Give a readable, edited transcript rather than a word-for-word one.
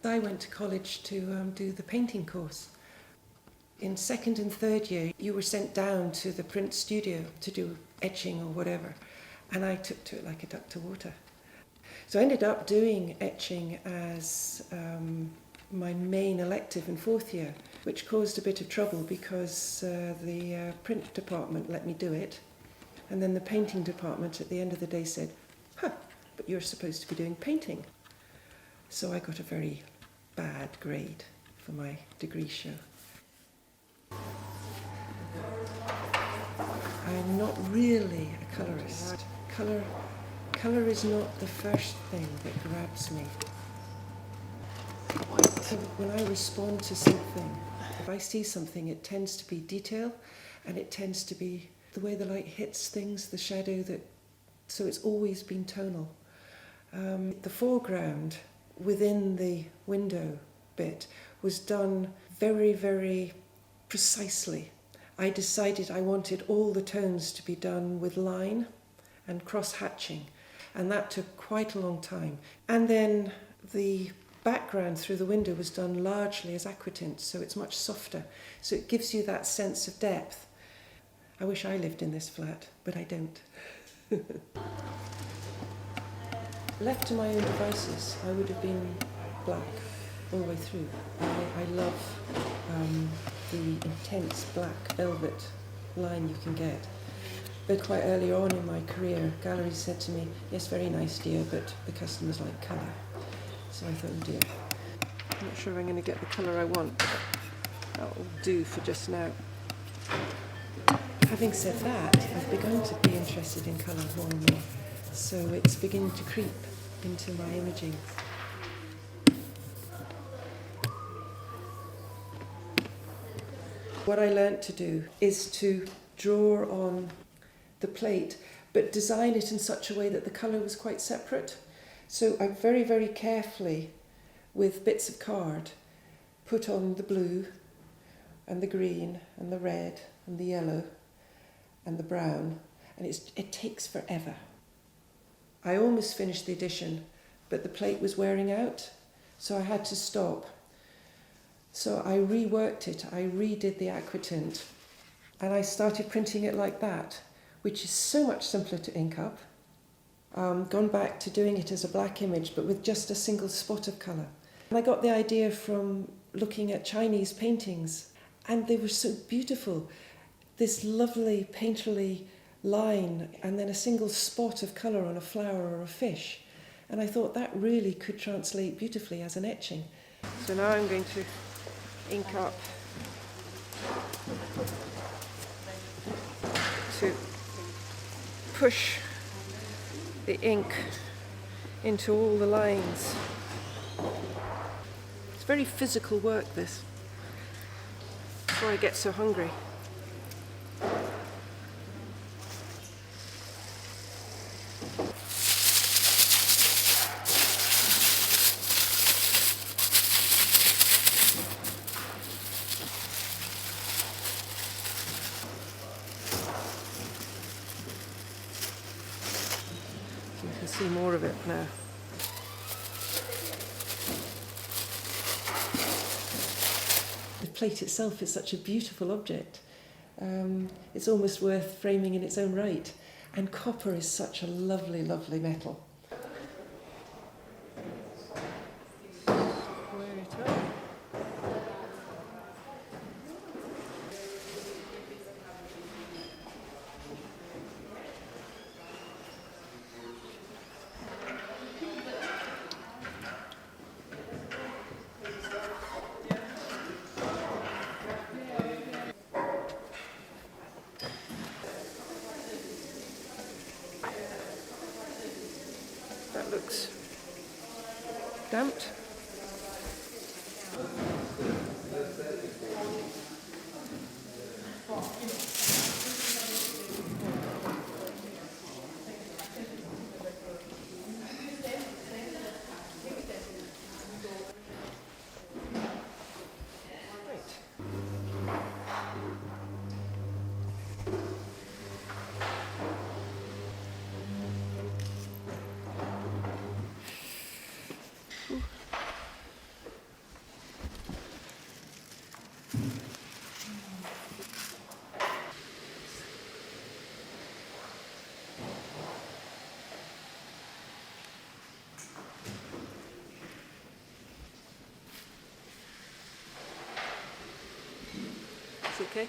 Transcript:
I went to college to do the painting course. In second and third year, you were sent down to the print studio to do etching or whatever, and I took to it like a duck to water. So I ended up doing etching as my main elective in fourth year, which caused a bit of trouble because the print department let me do it, and then the painting department at the end of the day said, but you're supposed to be doing painting. So I got a very bad grade for my degree show. I'm not really a colourist. Colour is not the first thing that grabs me. So when I respond to something, if I see something, it tends to be detail, and it tends to be the way the light hits things, the shadow so it's always been tonal. The foreground within the window bit was done very, very precisely. I decided I wanted all the tones to be done with line and cross-hatching, and that took quite a long time. And then the background through the window was done largely as aquatint, so it's much softer. So it gives you that sense of depth. I wish I lived in this flat, but I don't. Left to my own devices, I would have been black all the way through. I love the intense black velvet line you can get. But quite early on in my career, galleries said to me, yes, very nice dear, but the customers like colour. So I thought, oh dear, I'm not sure I'm going to get the colour I want, but that'll do for just now. Having said that, I've begun to be interested in colour more and more, so it's beginning to creep into my imaging. What I learnt to do is to draw on the plate, but design it in such a way that the colour was quite separate. So I very, very carefully, with bits of card, put on the blue and the green and the red and the yellow and the brown, and it takes forever. I almost finished the edition, but the plate was wearing out, so I had to stop. So I reworked it, I redid the aquatint, and I started printing it like that, which is so much simpler to ink up. Gone back to doing it as a black image, but with just a single spot of colour. And I got the idea from looking at Chinese paintings, and they were so beautiful. This lovely painterly line, and then a single spot of colour on a flower or a fish. And I thought that really could translate beautifully as an etching. So now I'm going to ink up to push the ink into all the lines. It's very physical work, this. That's why I get so hungry. You can see more of it now. The plate itself is such a beautiful object. It's almost worth framing in its own right. And copper is such a lovely, lovely metal. That looks damped. okay?